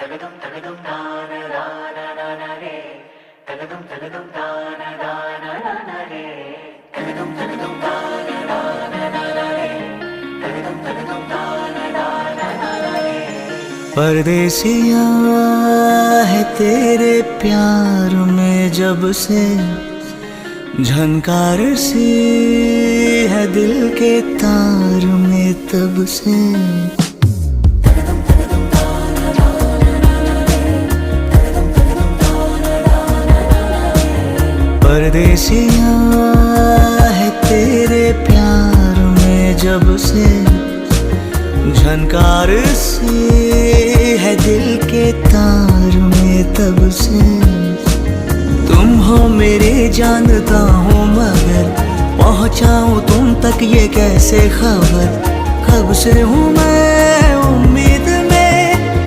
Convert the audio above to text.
तगदम तगदम दाना दाना दाना रे, तगदम तगदम दाना दाना दाना रे, तगदम तगदम दाना दाना दाना रे, तगदम तगदम दाना दाना दाना रे। परदेसिया है तेरे प्यार में जब से झनकार सी है दिल के तार में तब से। परदेसिया है तेरे प्यार में जब से झनकार सी है दिल के तार में तब से। तुम हो मेरे जानता हूँ मगर पहुँचाऊँ तुम तक ये कैसे खबर। कब से हूँ मैं